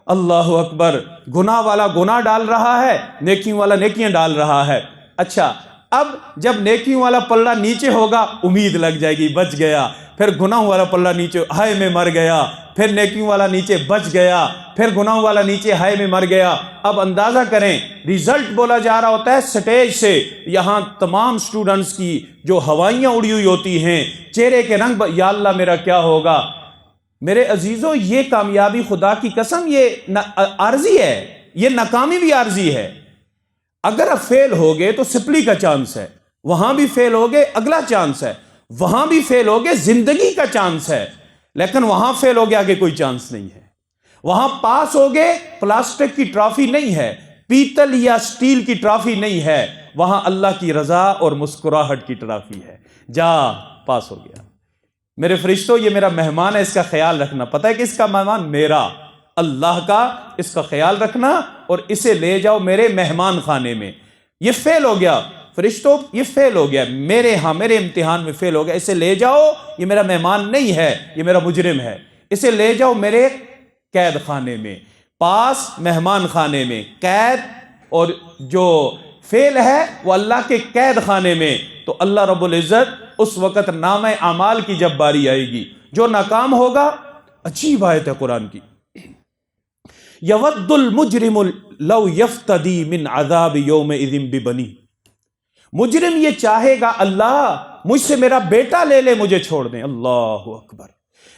اللہ اکبر، گناہ والا گناہ ڈال رہا ہے، نیکیوں والا نیکیاں ڈال رہا ہے۔ اچھا، اب جب نیکیوں والا پلہ نیچے ہوگا امید لگ جائے گی، بچ گیا، پھر گناہ والا پلہ نیچے، ہائے میں مر گیا، پھر نیکیوں والا نیچے بچ گیا، پھر گناہ والا نیچے، ہائے میں مر گیا۔ اب اندازہ کریں، ریزلٹ بولا جا رہا ہوتا ہے سٹیج سے، یہاں تمام سٹوڈنٹس کی جو ہوائیاں اڑی ہوئی ہوتی ہیں، چہرے کے رنگ یا اللہ میرا کیا ہوگا؟ میرے عزیزوں، یہ کامیابی خدا کی قسم یہ عارضی ہے، یہ ناکامی بھی عارضی ہے۔ اگر اب فیل ہوگے تو سپلی کا چانس ہے، وہاں بھی فیل ہوگے اگلا چانس ہے، وہاں بھی فیل ہوگے زندگی کا چانس ہے، لیکن وہاں فیل ہوگے آگے کوئی چانس نہیں ہے۔ وہاں پاس ہوگے پلاسٹک کی ٹرافی نہیں ہے، پیتل یا سٹیل کی ٹرافی نہیں ہے، وہاں اللہ کی رضا اور مسکراہٹ کی ٹرافی ہے۔ جا، پاس ہو گیا۔ میرے فرشتوں، یہ میرا مہمان ہے، اس کا خیال رکھنا۔ پتہ ہے کس کا مہمان؟ میرا، اللہ کا، اس کا خیال رکھنا اور اسے لے جاؤ میرے مہمان خانے میں۔ یہ فیل ہو گیا فرشتوں، یہ فیل ہو گیا، میرے ہاں میرے امتحان میں فیل ہو گیا، اسے لے جاؤ، یہ میرا مہمان نہیں ہے، یہ میرا مجرم ہے، اسے لے جاؤ میرے قید خانے میں۔ پاس مہمان خانے میں، قید اور جو فیل ہے وہ اللہ کے قید خانے میں۔ تو اللہ رب العزت اس وقت نامہ اعمال کی جب باری آئے گی، جو ناکام ہوگا، عجیب آیت ہے قرآن کی، یود المجرم لو یفتدی من عذاب یومئذ ببنیہ، مجرم یہ چاہے گا اللہ مجھ سے میرا بیٹا لے لے، مجھے چھوڑ دیں۔ اللہ اکبر،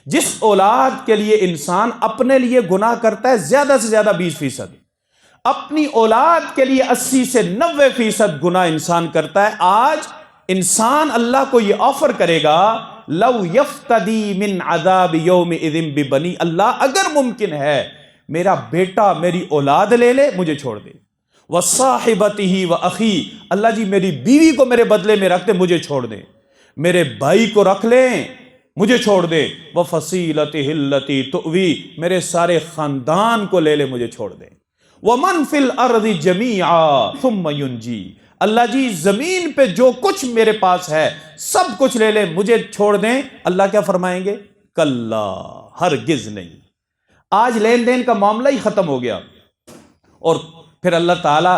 جس اولاد کے لیے انسان اپنے لیے گناہ کرتا ہے زیادہ سے زیادہ 20%، اپنی اولاد کے لیے 80 سے 90% گناہ انسان کرتا ہے، آج انسان اللہ کو یہ آفر کرے گا، لو یفتدی من عذاب یومئذ ببنیہ، اللہ اگر ممکن ہے میرا بیٹا میری اولاد لے لے، مجھے چھوڑ دے، وصاحبتہ واخی، اللہ جی میری بیوی کو میرے بدلے میں رکھ دے، مجھے چھوڑ دے، میرے بھائی کو رکھ لیں، مجھے چھوڑ دے، وفصیلتہ التی تؤوی، میرے سارے خاندان کو لے لے، مجھے چھوڑ دے، ومن فی الارض جمیعا ثم ینجی، اللہ جی زمین پہ جو کچھ میرے پاس ہے سب کچھ لے لیں، مجھے چھوڑ دیں، اللہ کیا فرمائیں گے؟ کلا، ہرگز نہیں۔ آج لین دین کا معاملہ ہی ختم ہو گیا، اور پھر اللہ تعالی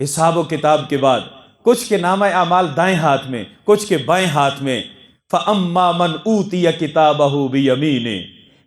حساب و کتاب کے بعد کچھ کے نامہ اعمال دائیں ہاتھ میں، کچھ کے بائیں ہاتھ میں۔ فَأَمَّا مَنْ أُوتِيَ كِتَابَهُ بِيَمِينِهِ،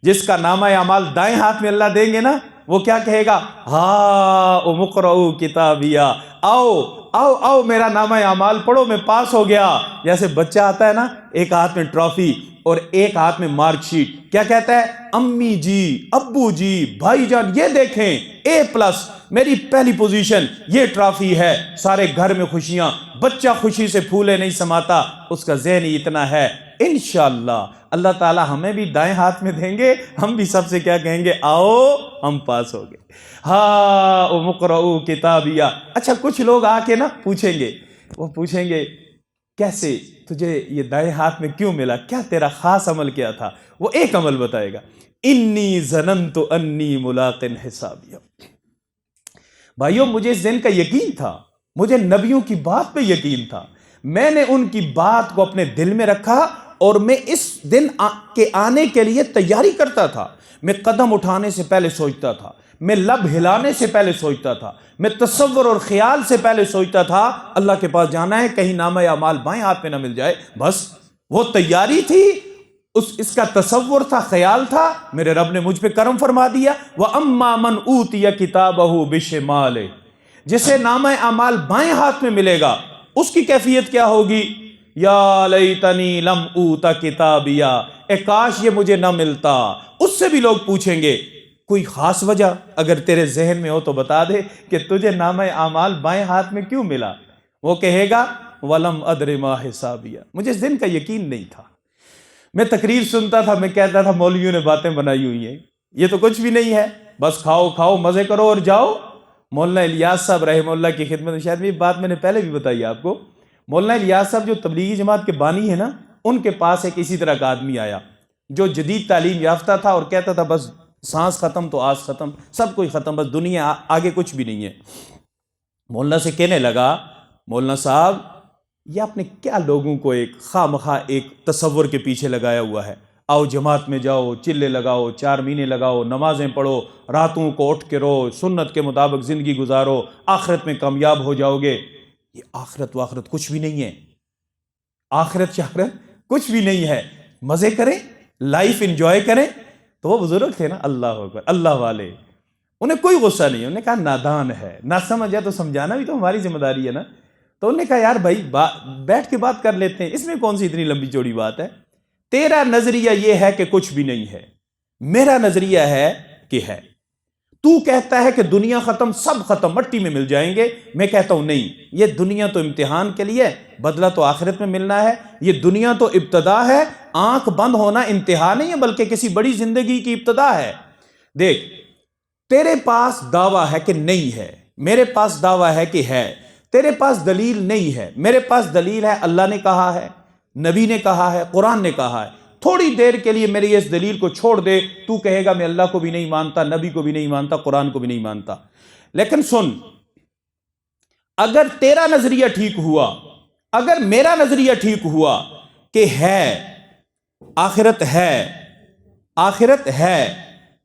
جس کا نامہ اعمال دائیں ہاتھ میں اللہ دیں گے نا، وہ کیا کہے گا؟ ہاں اقرؤوا کتابیہ، آؤ آؤ آؤ میرا نامہ اعمال پڑھو، میں پاس ہو گیا۔ جیسے بچہ آتا ہے نا، ایک ہاتھ میں ٹرافی اور ایک ہاتھ میں مارک شیٹ، کیا کہتا ہے؟ امی جی، ابو جی، بھائی جان یہ دیکھیں A+، میری پہلی پوزیشن، یہ ٹرافی ہے۔ سارے گھر میں خوشیاں، بچہ خوشی سے پھولے نہیں سماتا، اس کا ذہن ہی اتنا ہے۔ انشاءاللہ اللہ تعالی ہمیں بھی دائیں ہاتھ میں دیں گے، ہم بھی سب سے کیا کہیں گے؟ آؤ ہم پاس ہو گئے۔ ہاں اقرؤوا کتابیہ۔ اچھا کچھ لوگ آ کے نا پوچھیں گے، وہ پوچھیں گے کیسے تجھے یہ دائیں ہاتھ میں کیوں ملا؟ کیا تیرا خاص عمل کیا تھا؟ وہ ایک عمل بتائے گا، انی ظننت انی ملاق حسابیہ۔ بھائیوں مجھے اس دن کا یقین تھا، مجھے نبیوں کی بات پہ یقین تھا، میں نے ان کی بات کو اپنے دل میں رکھا اور میں اس دن کے آنے کے لیے تیاری کرتا تھا۔ میں قدم اٹھانے سے پہلے سوچتا تھا، میں لب ہلانے سے پہلے سوچتا تھا، میں تصور اور خیال سے پہلے سوچتا تھا اللہ کے پاس جانا ہے، کہیں نامہ اعمال بائیں ہاتھ میں نہ مل جائے۔ بس وہ تیاری تھی، اس کا تصور تھا، خیال تھا، میرے رب نے مجھ پہ کرم فرما دیا۔ وَأَمَّا مَنْ أُوتِيَ كِتَابَهُ بِشِمَالِهِ، جسے نامہ اعمال بائیں ہاتھ میں ملے گا اس کی کیفیت کیا ہوگی؟ یا لیتنی لم اوت کتابیہ، اے کاش یہ مجھے نہ ملتا۔ اس سے بھی لوگ پوچھیں گے کوئی خاص وجہ اگر تیرے ذہن میں ہو تو بتا دے کہ تجھے نامہ اعمال بائیں ہاتھ میں کیوں ملا؟ وہ کہے گا وَلَمْ أَدْرِ مَا حِسَابِيَہ، مجھے اس دن کا یقین نہیں تھا۔ میں تقریر سنتا تھا، میں کہتا تھا مولویوں نے باتیں بنائی ہوئی ہیں، یہ تو کچھ بھی نہیں ہے، بس کھاؤ کھاؤ مزے کرو اور جاؤ۔ مولانا الیاس صاحب رحمہ اللہ کی خدمت میں، شاید یہ بات میں نے پہلے بھی بتائی آپ کو، مولانا الیاس صاحب جو تبلیغی جماعت کے بانی ہیں نا، ان کے پاس ایک اسی طرح کا آدمی آیا جو جدید تعلیم یافتہ تھا اور کہتا تھا بس سانس ختم تو آس ختم، سب کچھ ختم، بس دنیا آگے کچھ بھی نہیں ہے۔ مولانا سے کہنے لگا مولانا صاحب یہ آپ نے کیا لوگوں کو ایک خواہ مخواہ ایک تصور کے پیچھے لگایا ہوا ہے؟ آؤ جماعت میں جاؤ، چلے لگاؤ، 4 مہینے لگاؤ، نمازیں پڑھو، راتوں کو اٹھ کے رو، سنت کے مطابق زندگی گزارو، آخرت میں کامیاب ہو جاؤ گے۔ یہ آخرت واخرت کچھ بھی نہیں ہے، آخرت شاخرت کچھ بھی نہیں ہے، مزے کریں، لائف انجوائے کریں۔ تو وہ بزرگ تھے نا، اللہ اکبر، اللہ والے، انہیں کوئی غصہ نہیں، انہوں نے کہا نادان ہے، نہ سمجھ ہے تو سمجھانا بھی تو ہماری ذمہ داری ہے نا۔ تو انہوں نے کہا یار بھائی بیٹھ کے بات کر لیتے ہیں، اس میں کون سی اتنی لمبی چوڑی بات ہے؟ تیرا نظریہ یہ ہے کہ کچھ بھی نہیں ہے، میرا نظریہ ہے کہ ہے۔ تو کہتا ہے کہ دنیا ختم، سب ختم، مٹی میں مل جائیں گے، میں کہتا ہوں نہیں، یہ دنیا تو امتحان کے لیے، بدلہ تو آخرت میں ملنا ہے۔ یہ دنیا تو ابتدا ہے، آنکھ بند ہونا انتہا نہیں ہے بلکہ کسی بڑی زندگی کی ابتدا ہے۔ دیکھ تیرے پاس دعویٰ ہے کہ نہیں ہے، میرے پاس دعویٰ ہے کہ ہے، تیرے پاس دلیل نہیں ہے، میرے پاس دلیل ہے، اللہ نے کہا ہے، نبی نے کہا ہے، قرآن نے کہا ہے۔ تھوڑی دیر کے لیے میری اس دلیل کو چھوڑ دے، تو کہے گا میں اللہ کو بھی نہیں مانتا، نبی کو بھی نہیں مانتا، قرآن کو بھی نہیں مانتا۔ لیکن سن، اگر تیرا نظریہ ٹھیک ہوا، اگر میرا نظریہ ٹھیک ہوا کہ ہے آخرت، ہے آخرت ہے،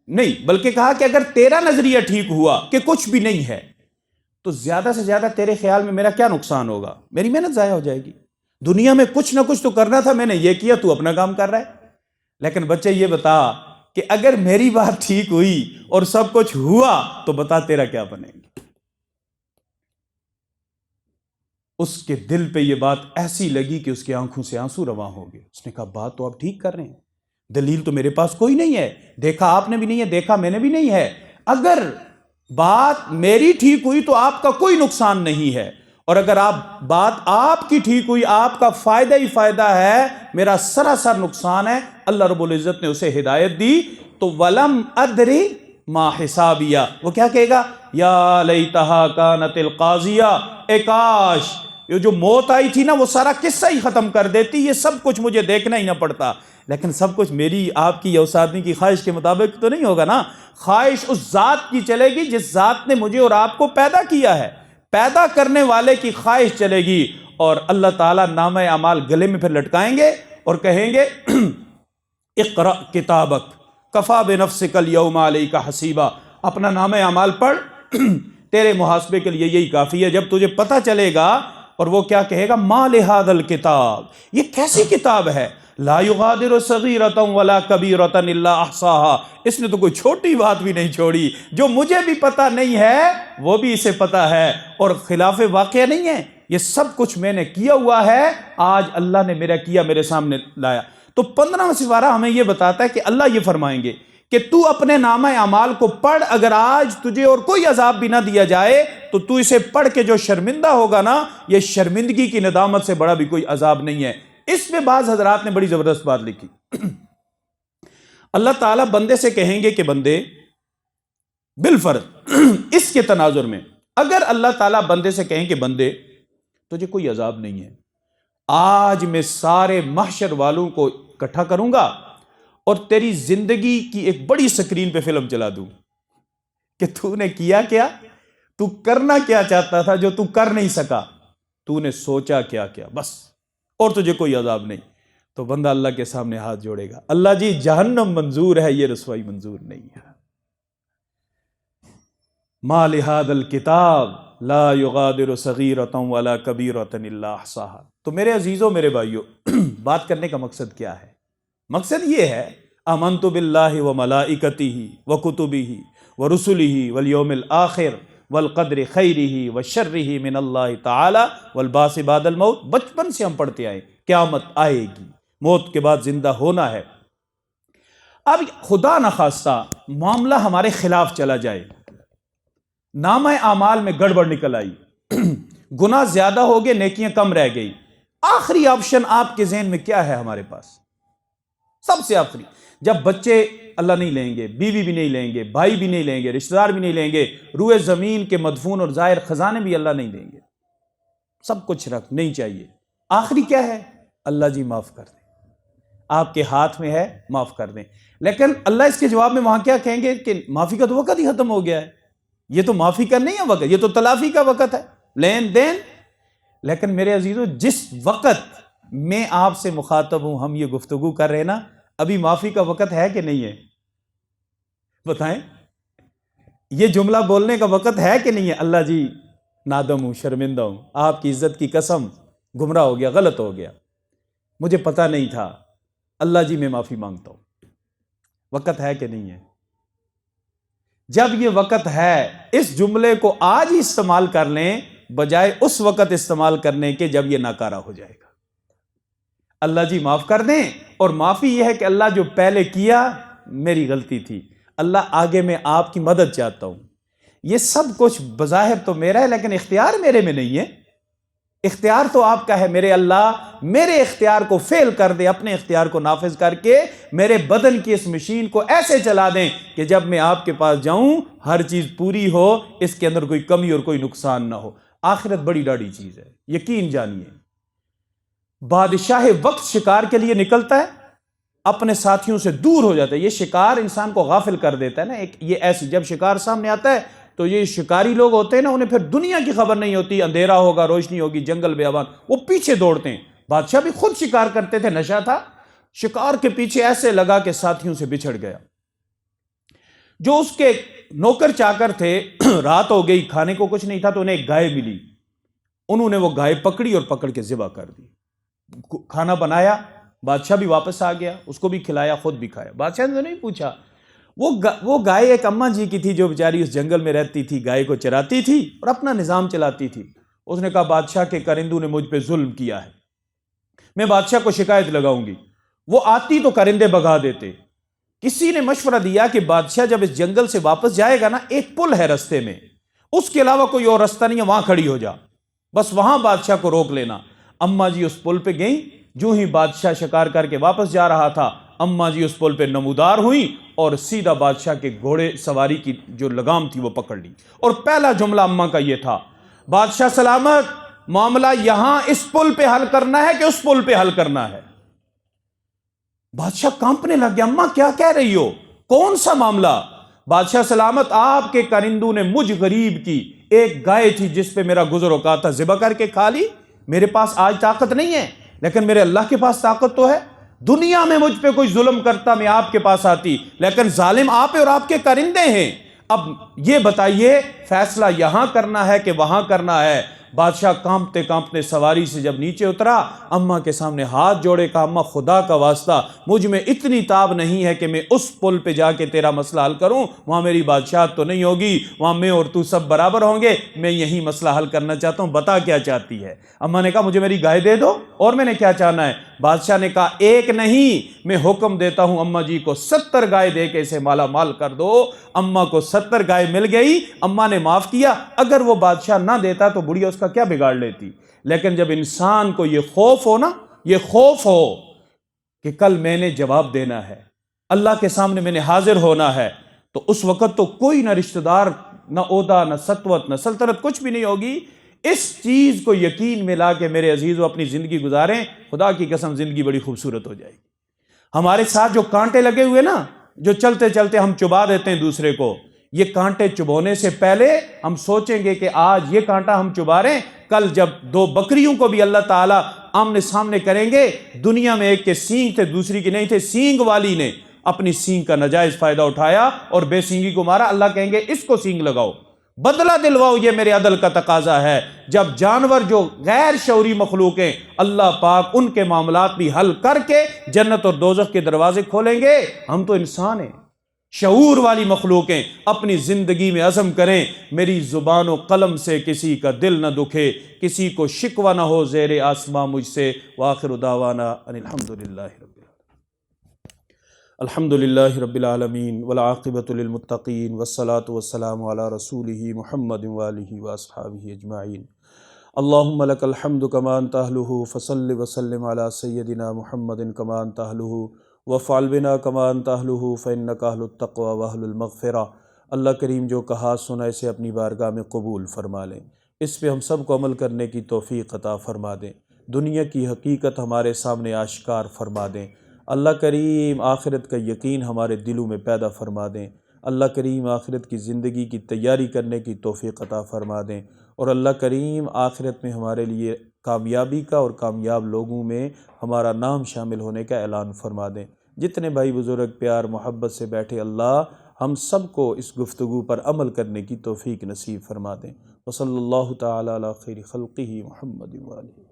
نہیں بلکہ کہا کہ اگر تیرا نظریہ ٹھیک ہوا کہ کچھ بھی نہیں ہے، تو زیادہ سے زیادہ تیرے خیال میں میرا کیا نقصان ہوگا؟ میری محنت ضائع ہو جائے گی، دنیا میں کچھ نہ کچھ تو کرنا تھا، میں نے یہ کیا، تو اپنا کام کر رہا ہے۔ لیکن بچے یہ بتا کہ اگر میری بات ٹھیک ہوئی اور سب کچھ ہوا تو بتا تیرا کیا بنے گی؟ اس کے دل پہ یہ بات ایسی لگی کہ اس کی آنکھوں سے آنسو رواں ہو گئے۔ اس نے کہا بات تو آپ ٹھیک کر رہے ہیں، دلیل تو میرے پاس کوئی نہیں ہے، دیکھا آپ نے بھی نہیں ہے، دیکھا میں نے بھی نہیں ہے۔ اگر بات میری ٹھیک ہوئی تو آپ کا کوئی نقصان نہیں ہے، اور اگر بات آپ کی ٹھیک ہوئی، آپ کا فائدہ ہی فائدہ ہے، میرا سراسر نقصان ہے۔ اللہ رب العزت نے اسے ہدایت دی، تو وَلَمْ أَدْرِ مَا حِسَابِيَہ، وہ کیا کہے گا؟ یا لیتہا کانت القاضیہ، اے کاش یہ جو موت آئی تھی نا وہ سارا قصہ ہی ختم کر دیتی، یہ سب کچھ مجھے دیکھنا ہی نہ پڑتا۔ لیکن سب کچھ میری آپ کی یا اس آدمی کی خواہش کے مطابق تو نہیں ہوگا نا، خواہش اس ذات کی چلے گی جس ذات نے مجھے اور آپ کو پیدا کیا ہے۔ پیدا کرنے والے کی خواہش چلے گی، اور اللہ تعالیٰ نامہ اعمال گلے میں پھر لٹکائیں گے اور کہیں گے اقرأ کتابک کفا بنفسک الیوم علیک حسیبا، اپنا نامہ اعمال پڑھ، تیرے محاسبے کے لیے یہی کافی ہے۔ جب تجھے پتہ چلے گا، اور وہ کیا کہے گا، ما لہذا الکتاب، یہ کیسی کتاب ہے، لا یغادر صغیرۃ ولا کبیرۃ الا احصاها، اس نے تو کوئی چھوٹی بات بھی نہیں چھوڑی، جو مجھے بھی پتہ نہیں ہے وہ بھی اسے پتہ ہے، اور خلاف واقعہ نہیں ہے، یہ سب کچھ میں نے کیا ہوا ہے، آج اللہ نے میرا کیا میرے سامنے لایا۔ تو 15واں سپارہ ہمیں یہ بتاتا ہے کہ اللہ یہ فرمائیں گے کہ تو اپنے نامہ اعمال کو پڑھ، اگر آج تجھے اور کوئی عذاب بھی نہ دیا جائے تو اسے پڑھ کے جو شرمندہ ہوگا نا، یہ شرمندگی کی ندامت سے بڑا بھی کوئی عذاب نہیں ہے۔ اس میں بعض حضرات نے بڑی زبردست بات لکھی، اللہ تعالیٰ بندے سے کہیں گے کہ بندے بالفرض اس کے تناظر میں اگر اللہ تعالیٰ بندے سے کہیں کہ بندے تجھے کوئی عذاب نہیں ہے، آج میں سارے محشر والوں کو اکٹھا کروں گا اور تیری زندگی کی ایک بڑی سکرین پہ فلم چلا دوں کہ تو نے کیا کیا، تو کرنا کیا چاہتا تھا جو تو کر نہیں سکا، تو نے سوچا کیا کیا، بس، اور تجھے کوئی عذاب نہیں۔ تو بندہ اللہ کے سامنے ہاتھ جوڑے گا، اللہ جی جہنم منظور ہے، یہ رسوائی منظور نہیں ہے۔ ما لہذا الکتاب لا یغادر صغیرۃ ولا کبیرۃ الا احصاها۔ تو میرے عزیزوں، میرے بھائیوں، بات کرنے کا مقصد کیا ہے؟ مقصد یہ ہے، آمنت باللہ وملائکتہ وکتبہ ورسلہ والیوم الآخر والقدر خیرہ وشرہ من اللہ تعالی والبعث بعد الموت۔ بچپن سے ہم پڑھتے آئے قیامت آئے گی، موت کے بعد زندہ ہونا ہے۔ اب خدا نخواستہ معاملہ ہمارے خلاف چلا جائے، نامہ اعمال میں گڑبڑ نکل آئی، گناہ زیادہ ہو گئے، نیکیاں کم رہ گئی، آخری آپشن آپ کے ذہن میں کیا ہے؟ ہمارے پاس سب سے آخری، جب بچے اللہ نہیں لیں گے، بیوی بھی نہیں لیں گے، بھائی بھی نہیں لیں گے، رشتہ دار بھی نہیں لیں گے، روئے زمین کے مدفون اور ظاہر خزانے بھی اللہ نہیں دیں گے، سب کچھ رکھ نہیں چاہیے، آخری کیا ہے؟ اللہ جی معاف کر دیں، آپ کے ہاتھ میں ہے، معاف کر دیں۔ لیکن اللہ اس کے جواب میں وہاں کیا کہیں گے کہ معافی کا تو وقت ہی ختم ہو گیا ہے، یہ تو معافی کا نہیں ہے وقت، یہ تو تلافی کا وقت ہے، لین دین۔ لیکن میرے عزیزو، جس وقت میں آپ سے مخاطب ہوں، ہم یہ گفتگو کر رہے ہیں نا، ابھی معافی کا وقت ہے کہ نہیں ہے؟ بتائیں، یہ جملہ بولنے کا وقت ہے کہ نہیں ہے؟ اللہ جی نادم ہوں، شرمندہ ہوں، آپ کی عزت کی قسم، گمراہ ہو گیا، غلط ہو گیا، مجھے پتہ نہیں تھا، اللہ جی میں معافی مانگتا ہوں۔ وقت ہے کہ نہیں ہے؟ جب یہ وقت ہے، اس جملے کو آج ہی استعمال کر لیں، بجائے اس وقت استعمال کرنے کے جب یہ ناکارہ ہو جائے گا۔ اللہ جی معاف کر دیں، اور معافی یہ ہے کہ اللہ جو پہلے کیا میری غلطی تھی، اللہ آگے میں آپ کی مدد چاہتا ہوں۔ یہ سب کچھ بظاہر تو میرا ہے، لیکن اختیار میرے میں نہیں ہے، اختیار تو آپ کا ہے۔ میرے اللہ میرے اختیار کو فیل کر دے، اپنے اختیار کو نافذ کر کے میرے بدن کی اس مشین کو ایسے چلا دیں کہ جب میں آپ کے پاس جاؤں ہر چیز پوری ہو، اس کے اندر کوئی کمی اور کوئی نقصان نہ ہو۔ آخرت بڑی ڈاڑی چیز ہے، یقین جانیے۔ بادشاہ وقت شکار کے لیے نکلتا ہے، اپنے ساتھیوں سے دور ہو جاتا ہے۔ یہ شکار انسان کو غافل کر دیتا ہے نا، یہ ایسی جب شکار سامنے آتا ہے تو یہ شکاری لوگ ہوتے ہیں نا، انہیں پھر دنیا کی خبر نہیں ہوتی، اندھیرا ہوگا، روشنی ہوگی، جنگل بیابان، وہ پیچھے دوڑتے ہیں۔ بادشاہ بھی خود شکار کرتے تھے، نشہ تھا، شکار کے پیچھے ایسے لگا کہ ساتھیوں سے بچھڑ گیا۔ جو اس کے نوکر چاکر تھے، رات ہو گئی، کھانے کو کچھ نہیں تھا، تو انہیں ایک گائے ملی، انہوں نے وہ گائے پکڑی اور پکڑ کے ذبح کر دی، کھانا بنایا، بادشاہ بھی واپس آ گیا، اس کو بھی کھلایا، خود بھی کھایا۔ بادشاہ نے تو نہیں پوچھا، وہ گائے ایک اماں جی کی تھی جو بیچاری اس جنگل میں رہتی تھی، گائے کو چراتی تھی اور اپنا نظام چلاتی تھی۔ اس نے کہا بادشاہ کے کرندوں نے مجھ پہ ظلم کیا ہے، میں بادشاہ کو شکایت لگاؤں گی۔ وہ آتی تو کرندے بھگا دیتے۔ کسی نے مشورہ دیا کہ بادشاہ جب اس جنگل سے واپس جائے گا نا، ایک پل ہے رستے میں، اس کے علاوہ کوئی اور رستہ نہیں ہے، وہاں کھڑی ہو جا، بس وہاں بادشاہ کو روک لینا۔ اماں جی اس پل پہ گئیں، جو ہی بادشاہ شکار کر کے واپس جا رہا تھا، اماں جی اس پل پہ نمودار ہوئی اور سیدھا بادشاہ کے گھوڑے سواری کی جو لگام تھی وہ پکڑ لی، اور پہلا جملہ اماں کا یہ تھا، بادشاہ سلامت، معاملہ یہاں اس پل پہ حل کرنا ہے کہ اس پل پہ حل کرنا ہے؟ بادشاہ کانپنے لگ گیا، اماں کیا کہہ رہی ہو، کون سا معاملہ؟ بادشاہ سلامت، آپ کے کرندوں نے مجھ غریب کی ایک گائے تھی جس پہ میرا گزر اوقات تھا، ذبح کر کے کھا لی۔ میرے پاس آج طاقت نہیں ہے، لیکن میرے اللہ کے پاس طاقت تو ہے۔ دنیا میں مجھ پہ کوئی ظلم کرتا، میں آپ کے پاس آتی، لیکن ظالم آپ اور آپ کے کرندے ہیں۔ اب یہ بتائیے فیصلہ یہاں کرنا ہے کہ وہاں کرنا ہے؟ بادشاہ کانپتے کانپتے سواری سے جب نیچے اترا، اماں کے سامنے ہاتھ جوڑے، کہا اماں خدا کا واسطہ مجھ میں اتنی تاب نہیں ہے کہ میں اس پل پہ جا کے تیرا مسئلہ حل کروں، وہاں میری بادشاہت تو نہیں ہوگی، وہاں میں اور تو سب برابر ہوں گے، میں یہی مسئلہ حل کرنا چاہتا ہوں، بتا کیا چاہتی ہے؟ اماں نے کہا مجھے میری گائے دے دو، اور میں نے کیا چاہنا ہے؟ بادشاہ نے کہا ایک نہیں، میں حکم دیتا ہوں اماں جی کو 70 گائے دے کے اسے مالا مال کر دو۔ اماں کو 70 گائے مل گئی، اماں نے معاف کیا۔ اگر وہ بادشاہ نہ دیتا تو بڑھیا اس کا کیا بگاڑ لیتی؟ لیکن جب انسان کو یہ خوف ہو نا، یہ خوف ہو کہ کل میں نے جواب دینا ہے، اللہ کے سامنے میں نے حاضر ہونا ہے، تو اس وقت تو کوئی نہ رشتہ دار، نہ عہدہ، نہ سطوت، نہ سلطنت، کچھ بھی نہیں ہوگی۔ اس چیز کو یقین میں لا کے میرے عزیزو اپنی زندگی گزاریں، خدا کی قسم زندگی بڑی خوبصورت ہو جائے گی۔ ہمارے ساتھ جو کانٹے لگے ہوئے نا، جو چلتے چلتے ہم چبا دیتے ہیں دوسرے کو، یہ کانٹے چبونے سے پہلے ہم سوچیں گے کہ آج یہ کانٹا ہم چبا رہے ہیں، کل جب 2 بکریوں کو بھی اللہ تعالیٰ آمنے سامنے کریں گے، دنیا میں ایک کے سینگ تھے دوسری کے نہیں تھے، سینگ والی نے اپنی سینگ کا ناجائز فائدہ اٹھایا اور بے سینگی کو مارا، اللہ کہیں گے اس کو سینگ لگاؤ، بدلہ دلواؤ، یہ میرے عدل کا تقاضا ہے۔ جب جانور جو غیر شعوری مخلوق ہیں، اللہ پاک ان کے معاملات بھی حل کر کے جنت اور دوزخ کے دروازے کھولیں گے۔ ہم تو انسان ہیں، شعور والی مخلوق ہیں، اپنی زندگی میں عزم کریں میری زبان و قلم سے کسی کا دل نہ دکھے، کسی کو شکوہ نہ ہو زیر آسماں مجھ سے۔ وآخر دعوانا ان الحمدللہ رب العالمین والعاقبۃ للمتقین والصلاة والسلام علی رسولہ محمد وآلہ واصحابہ اجمعین۔ اللہم لک الحمد کما انت اہلہ فصل وسلم علی سیدنا محمد کما انت اہلہ وفعل بنا کما انت اہلہ فانک اہل التقوی واہل المغفرہ۔ اللہ کریم جو کہا سنا اسے اپنی بارگاہ میں قبول فرما لیں، اس پہ ہم سب کو عمل کرنے کی توفیق عطا فرما دیں، دنیا کی حقیقت ہمارے سامنے آشکار فرما دیں۔ اللہ کریم آخرت کا یقین ہمارے دلوں میں پیدا فرما دیں۔ اللہ کریم آخرت کی زندگی کی تیاری کرنے کی توفیق عطا فرما دیں، اور اللہ کریم آخرت میں ہمارے لیے کامیابی کا اور کامیاب لوگوں میں ہمارا نام شامل ہونے کا اعلان فرما دیں۔ جتنے بھائی بزرگ پیار محبت سے بیٹھے، اللہ ہم سب کو اس گفتگو پر عمل کرنے کی توفیق نصیب فرما دیں۔ وصلی اللہ تعالی علی خیر خلقہ محمد وآلہ۔